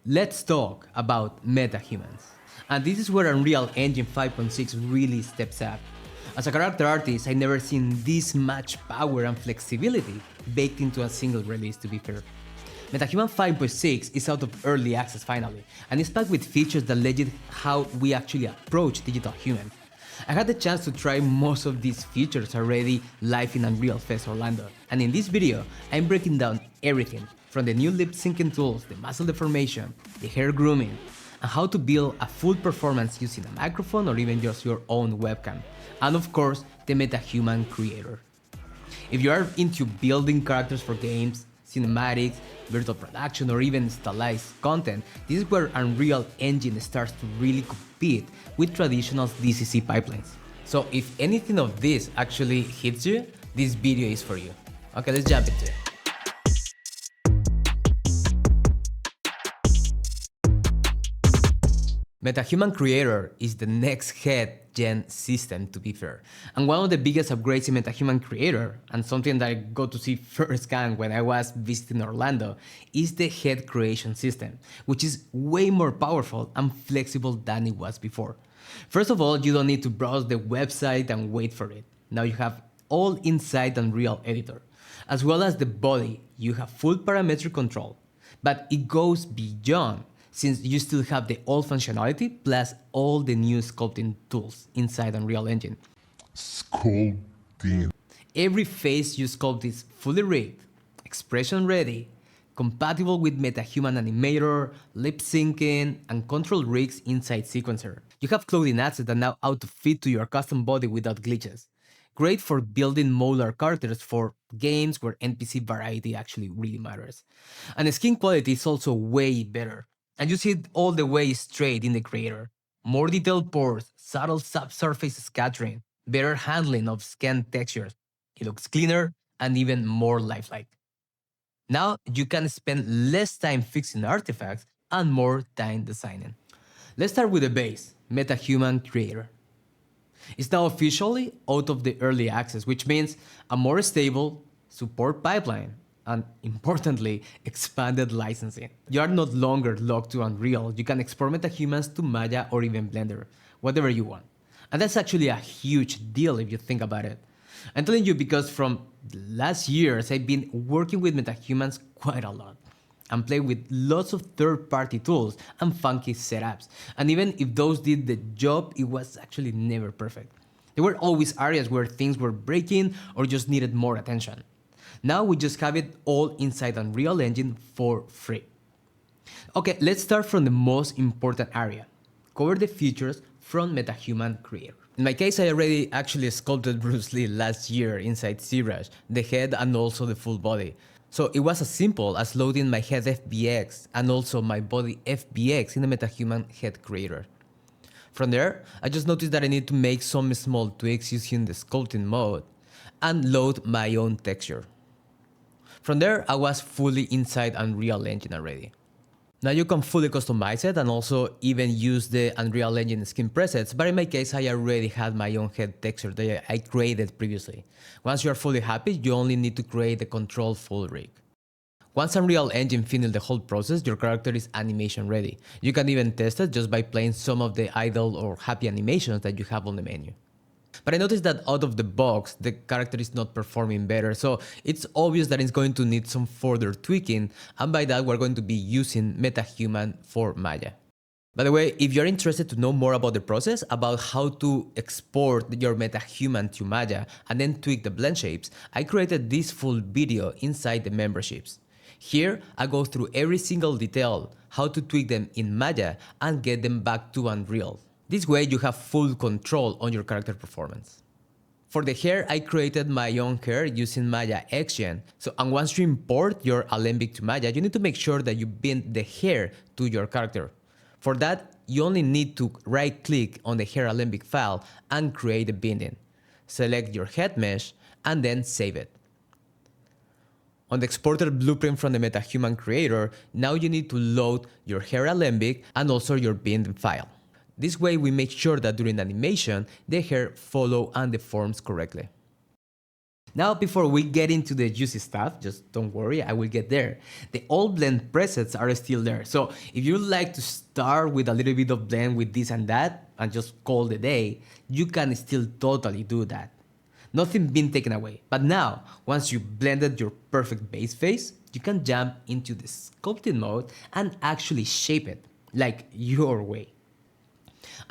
Let's talk about MetaHumans. And this is where Unreal Engine 5.6 really steps up. As a character artist, I've never seen this much power and flexibility baked into a single release, to be fair. MetaHuman 5.6 is out of early access finally, and it's packed with features that legit how we actually approach digital humans. I had the chance to try most of these features already live in Unreal Fest Orlando, and in this video, I'm breaking down everything from the new lip syncing tools, the muscle deformation, the hair grooming, and how to build a full performance using a microphone or even just your own webcam, and of course, the MetaHuman Creator. If you are into building characters for games, cinematics, virtual production, or even stylized content, this is where Unreal Engine starts to really compete with traditional DCC pipelines. So if anything of this actually hits you, this video is for you. Okay, let's jump into it. MetaHuman Creator is the next head-gen system, to be fair, and one of the biggest upgrades in MetaHuman Creator, and something that I got to see firsthand when I was visiting Orlando, is the head creation system, which is way more powerful and flexible than it was before. First of all, you don't need to browse the website and wait for it. Now you have all inside Unreal Editor. As well as the body, you have full parametric control, but it goes beyond, since you still have the old functionality plus all the new sculpting tools inside Unreal Engine. Sculpting. Every face you sculpt is fully rigged, expression ready, compatible with MetaHuman Animator, lip syncing, and control rigs inside Sequencer. You have clothing assets that now auto-fit to your custom body without glitches. Great for building modular characters for games where NPC variety actually really matters. And the skin quality is also way better. And you see it all the way straight in the creator. More detailed pores, subtle subsurface scattering, better handling of skin textures. It looks cleaner and even more lifelike. Now you can spend less time fixing artifacts and more time designing. Let's start with the base, MetaHuman Creator. It's now officially out of the early access, which means a more stable support pipeline and, importantly, expanded licensing. You are no longer locked to Unreal. You can export MetaHumans to Maya or even Blender, whatever you want. And that's actually a huge deal if you think about it. I'm telling you because from the last years, I've been working with MetaHumans quite a lot and play with lots of third-party tools and funky setups. And even if those did the job, it was actually never perfect. There were always areas where things were breaking or just needed more attention. Now we just have it all inside Unreal Engine for free. Okay, let's start from the most important area. Cover the features from MetaHuman Creator. In my case, I already actually sculpted Bruce Lee last year inside ZBrush, the head and also the full body. So it was as simple as loading my head FBX and also my body FBX in the MetaHuman Head Creator. From there, I just noticed that I need to make some small tweaks using the sculpting mode and load my own texture. From there, I was fully inside Unreal Engine already. Now you can fully customize it and also even use the Unreal Engine skin presets, but in my case I already had my own head texture that I created previously. Once you are fully happy, you only need to create the control full rig. Once Unreal Engine finishes the whole process, your character is animation ready. You can even test it just by playing some of the idle or happy animations that you have on the menu. But I noticed that out of the box, the character is not performing better, so it's obvious that it's going to need some further tweaking, and by that we're going to be using MetaHuman for Maya. By the way, if you're interested to know more about the process, about how to export your MetaHuman to Maya and then tweak the blend shapes, I created this full video inside the memberships. Here, I go through every single detail, how to tweak them in Maya and get them back to Unreal. This way you have full control on your character performance. For the hair, I created my own hair using Maya XGen. And once you import your Alembic to Maya, you need to make sure that you bind the hair to your character. For that, you only need to right-click on the hair Alembic file and create the binding. Select your head mesh and then save it. On the exported blueprint from the MetaHuman Creator, now you need to load your hair Alembic and also your bind file. This way we make sure that during animation, the hair follows and deforms correctly. Now, before we get into the juicy stuff, just don't worry, I will get there. The old blend presets are still there. So if you like to start with a little bit of blend with this and that and just call it a day, you can still totally do that. Nothing been taken away. But now, once you blended your perfect base face, you can jump into the sculpting mode and actually shape it, like your way.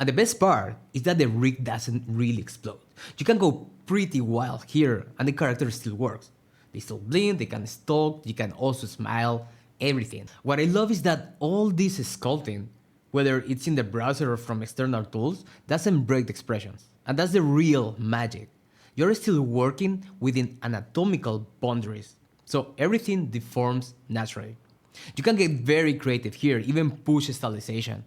And the best part is that the rig doesn't really explode. You can go pretty wild here and the character still works. They still blink, they can stalk, you can also smile, everything. What I love is that all this sculpting, whether it's in the browser or from external tools, doesn't break the expressions. And that's the real magic. You're still working within anatomical boundaries, so everything deforms naturally. You can get very creative here, even push stylization.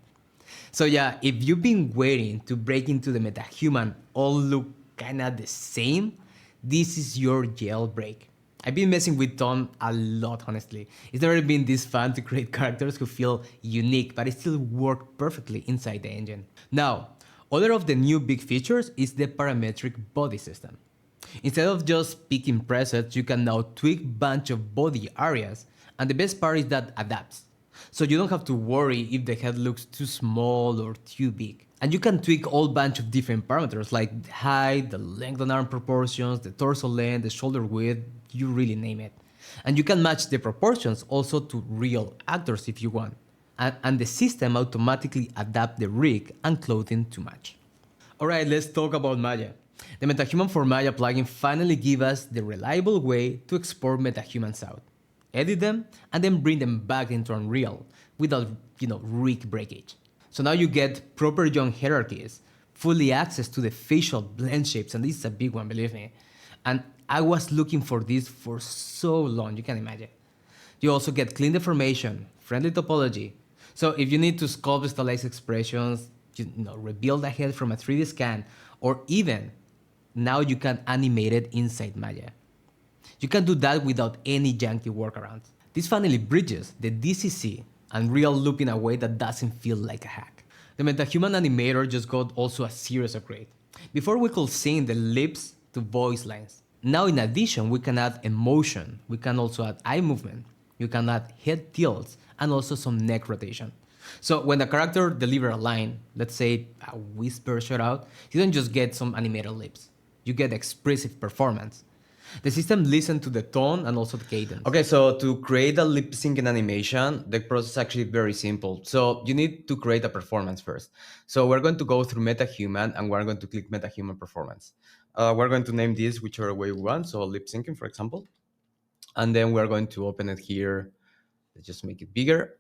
So yeah, if you've been waiting to break into the MetaHuman all look kinda the same, this is your jailbreak. I've been messing with tone a lot, honestly. It's never been this fun to create characters who feel unique but still work perfectly inside the engine. Now, other of the new big features is the parametric body system. Instead of just picking presets, you can now tweak bunch of body areas, and the best part is that adapts. So you don't have to worry if the head looks too small or too big. And you can tweak a whole bunch of different parameters like the height, the length and arm proportions, the torso length, the shoulder width, you really name it. And you can match the proportions also to real actors if you want. And the system automatically adapts the rig and clothing to match. Alright, let's talk about Maya. The MetaHuman for Maya plugin finally gives us the reliable way to export MetaHumans out, edit them, and then bring them back into Unreal without, rig breakage. So now you get proper young hierarchies, fully access to the facial blend shapes, and this is a big one, believe me. And I was looking for this for so long, you can imagine. You also get clean deformation, friendly topology. So if you need to sculpt stylized expressions, rebuild a head from a 3D scan, or even now you can animate it inside Maya. You can do that without any janky workarounds. This finally bridges the DCC and real loop in a way that doesn't feel like a hack. The MetaHuman Animator just got also a serious upgrade. Before we could sync the lips to voice lines. Now in addition we can add emotion, we can also add eye movement, you can add head tilts and also some neck rotation. So when the character delivers a line, let's say a whisper shout out, you don't just get some animated lips, you get expressive performance. The system listens to the tone and also the cadence. Okay, so to create a lip syncing animation, the process is actually very simple. So you need to create a performance first. So we're going to go through MetaHuman and we're going to click MetaHuman Performance. We're going to name this whichever way we want, so lip syncing, for example. And then we're going to open it here. Let's just make it bigger.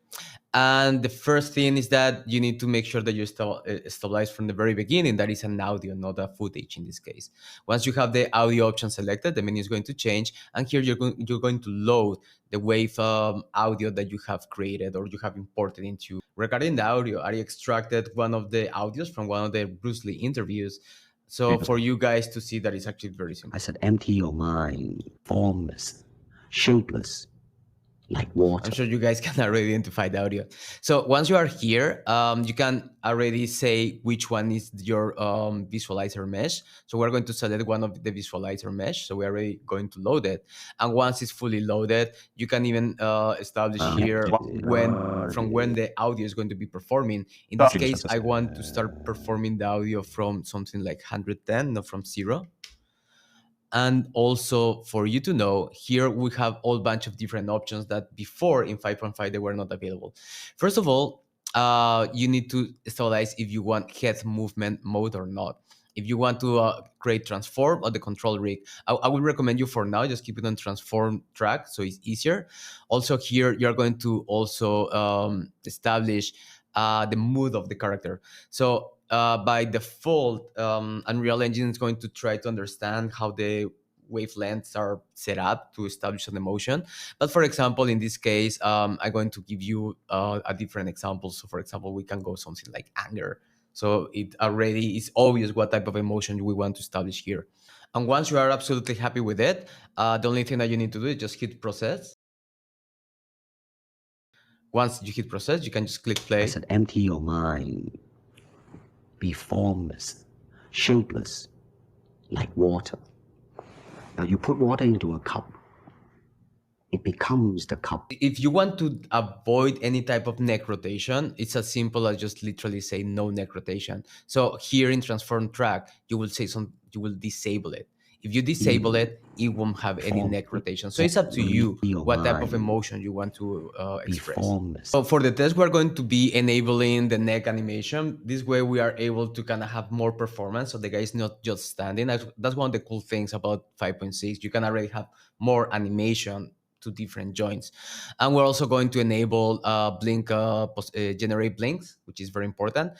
And the first thing is that you need to make sure that you stabilize from the very beginning. That is an audio, not a footage in this case. Once you have the audio option selected, the menu is going to change. And here you're going to load the wave audio that you have created or you have imported into. Regarding the audio, I extracted one of the audios from one of the Bruce Lee interviews. So for you guys to see that it's actually very simple. I said, empty your mind, formless, shapeless, like water. I'm sure you guys can already identify the audio. So once you are here, you can already say which one is your visualizer mesh. So we're going to select one of the visualizer mesh. So we're already going to load it. And once it's fully loaded, you can even establish here from when the audio is going to be performing. In this case, I want to start performing the audio from something like 110, not from 0. And also for you to know, here we have a whole bunch of different options that before in 5.5 they were not available. First of all, you need to stylize if you want head movement mode or not. If you want to create transform or the control rig, I would recommend you for now, just keep it on transform track so it's easier. Also here, you're going to also establish the mood of the character. So by default, Unreal Engine is going to try to understand how the wavelengths are set up to establish an emotion. But for example, in this case, I'm going to give you a different example. So for example, we can go something like anger. So it already is obvious what type of emotion we want to establish here. And once you are absolutely happy with it, the only thing that you need to do is just hit process. Once you hit process, you can just click play. I said, empty your mind. Be formless, shapeless, like water. Now you put water into a cup, it becomes the cup. If you want to avoid any type of neck rotation, it's as simple as just literally say no neck rotation. So here in transform track, you will disable it. If you disable it, it won't have any neck rotation. So it's up to you what type of emotion you want to express. So for the test, we're going to be enabling the neck animation. This way we are able to kind of have more performance. So the guy is not just standing. That's one of the cool things about 5.6. You can already have more animation to different joints. And we're also going to enable generate blinks, which is very important.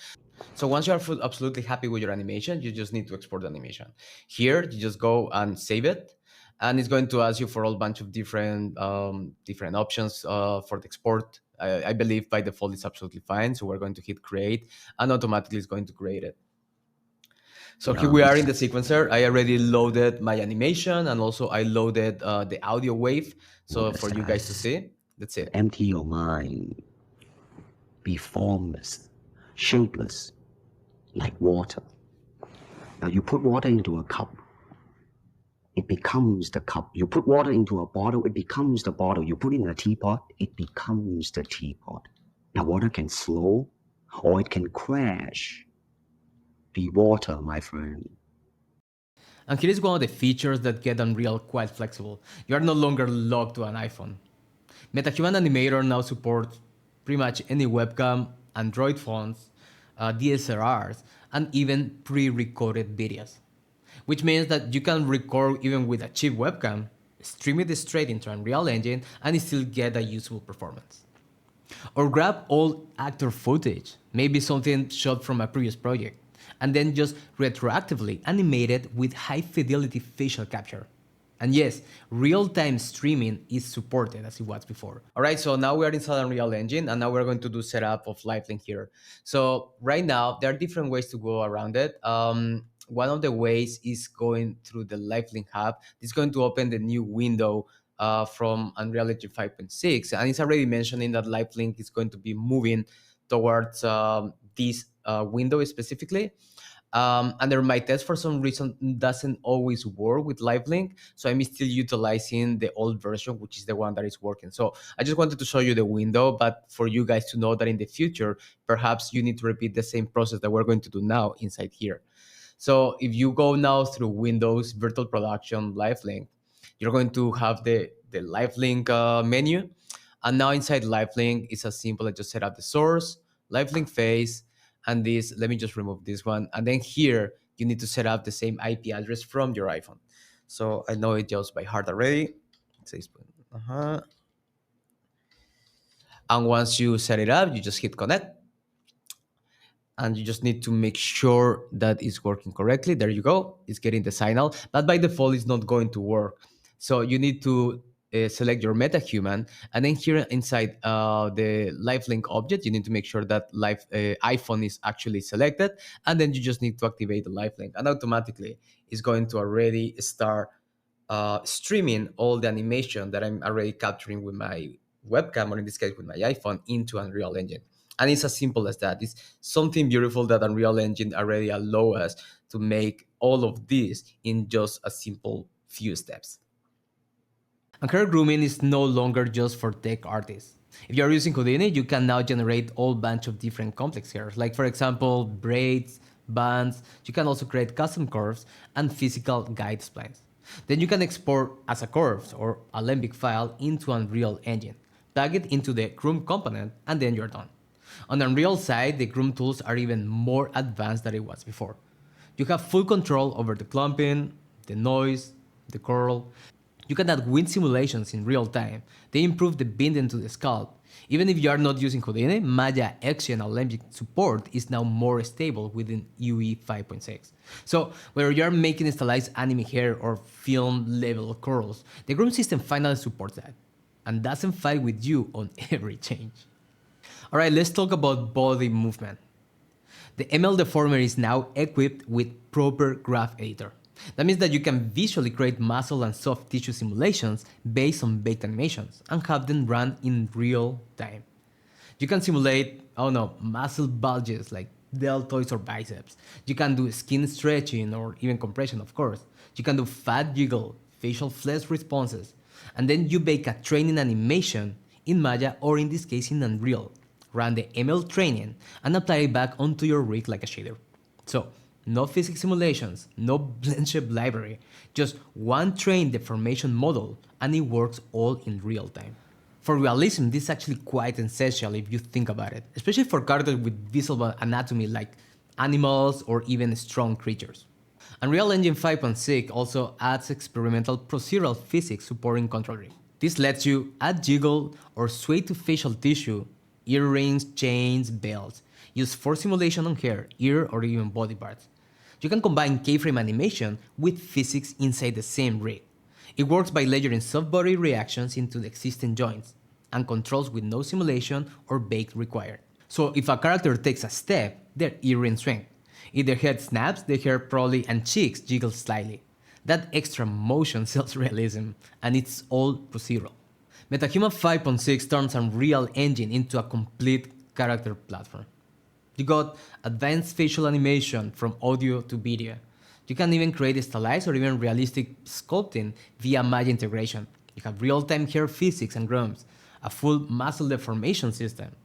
So once you are absolutely happy with your animation, you just need to export the animation. Here, you just go and save it. And it's going to ask you for a whole bunch of different options for the export. I believe by default it's absolutely fine. So we're going to hit create and automatically it's going to create it. So here we are in the sequencer. I already loaded my animation and also I loaded the audio wave. So for you guys to see, that's it. Empty your mind. Be formless, shapeless, like water. Now you put water into a cup, it becomes the cup. You put water into a bottle, it becomes the bottle. You put it in a teapot, it becomes the teapot. Now water can flow or it can crash. Be water, my friend. And here is one of the features that get Unreal quite flexible. You are no longer locked to an iPhone. MetaHuman Animator now supports pretty much any webcam, Android phones, DSLRs, and even pre-recorded videos. Which means that you can record even with a cheap webcam, stream it straight into Unreal Engine, and still get a usable performance. Or grab old actor footage, maybe something shot from a previous project, and then just retroactively animate it with high-fidelity facial capture. And yes, real-time streaming is supported as it was before. All right, so now we're inside Unreal Engine, and now we're going to do setup of LiveLink here. So right now, there are different ways to go around it. One of the ways is going through the LiveLink hub. It's going to open the new window from Unreal Engine 5.6, and it's already mentioning that LiveLink is going to be moving towards this window specifically. And my test for some reason doesn't always work with LiveLink, so I'm still utilizing the old version, which is the one that is working. So I just wanted to show you the window, but for you guys to know that in the future, perhaps you need to repeat the same process that we're going to do now inside here. So if you go now through Windows, Virtual Production, LiveLink, you're going to have the LiveLink menu. And now inside LiveLink, it's as simple as just set up the source, LiveLink face, and this, let me just remove this one. And then here, you need to set up the same IP address from your iPhone. So I know it just by heart already. It says, And once you set it up, you just hit connect. And you just need to make sure that it's working correctly. There you go. It's getting the signal, but by default, it's not going to work. So you need to select your MetaHuman, and then here inside the LiveLink object, you need to make sure that iPhone is actually selected, and then you just need to activate the LiveLink, and automatically it's going to already start streaming all the animation that I'm already capturing with my webcam, or in this case with my iPhone, into Unreal Engine. And it's as simple as that. It's something beautiful that Unreal Engine already allows us to make all of this in just a simple few steps. And hair grooming is no longer just for tech artists. If you're using Houdini, you can now generate a whole bunch of different complex hairs, like for example, braids, bands. You can also create custom curves and physical guide splines. Then you can export as a curves or a Alembic file into Unreal Engine, plug it into the Groom component, and then you're done. On the Unreal side, the Groom tools are even more advanced than it was before. You have full control over the clumping, the noise, the curl. You can add wind simulations in real time. They improve the binding to the sculpt. Even if you are not using Houdini, Maya, Exy, and Alembic support is now more stable within UE 5.6. So whether you are making stylized anime hair or film level curls, the Groom system finally supports that and doesn't fight with you on every change. Alright, let's talk about body movement. The ML Deformer is now equipped with proper graph editor. That means that you can visually create muscle and soft tissue simulations based on baked animations and have them run in real time. You can simulate, muscle bulges like deltoids or biceps. You can do skin stretching or even compression, of course. You can do fat jiggle, facial flex responses, and then you bake a training animation in Maya or in this case in Unreal, run the ML training, and apply it back onto your rig like a shader. So, no physics simulations, no blend shape library, just one trained deformation model, and it works all in real time. For realism, this is actually quite essential if you think about it, especially for characters with visible anatomy like animals or even strong creatures. Unreal Engine 5.6 also adds experimental procedural physics supporting control rig. This lets you add jiggle or sway to facial tissue, earrings, chains, belts, use force simulation on hair, ear, or even body parts. You can combine keyframe animation with physics inside the same rig. It works by layering soft body reactions into the existing joints, and controls with no simulation or bake required. So if a character takes a step, their earrings swing. If their head snaps, their hair probably and cheeks jiggle slightly. That extra motion sells realism, and it's all procedural. MetaHuman 5.6 turns Unreal Engine into a complete character platform. You got advanced facial animation from audio to video. You can even create stylized or even realistic sculpting via Maya integration. You have real-time hair physics and grooms, a full muscle deformation system.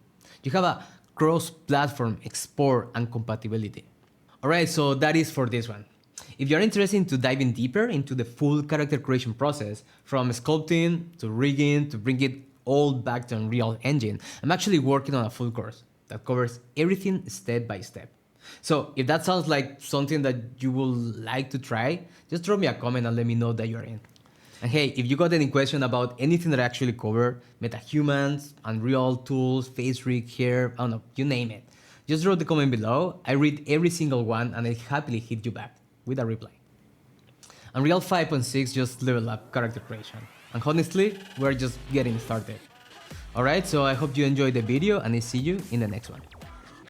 You have a cross-platform export and compatibility. Alright, so that is for this one. If you're interested in diving deeper into the full character creation process, from sculpting to rigging to bring it all back to Unreal Engine, I'm actually working on a full course that covers everything step by step. So if that sounds like something that you would like to try, just drop me a comment and let me know that you're in. And hey, if you got any question about anything that I actually covered, MetaHumans, Unreal tools, face rig, hair, I don't know, you name it, just drop the comment below. I read every single one and I happily hit you back with a reply. Unreal 5.6 just leveled up character creation, and honestly, we're just getting started. Alright, so I hope you enjoyed the video and I see you in the next one.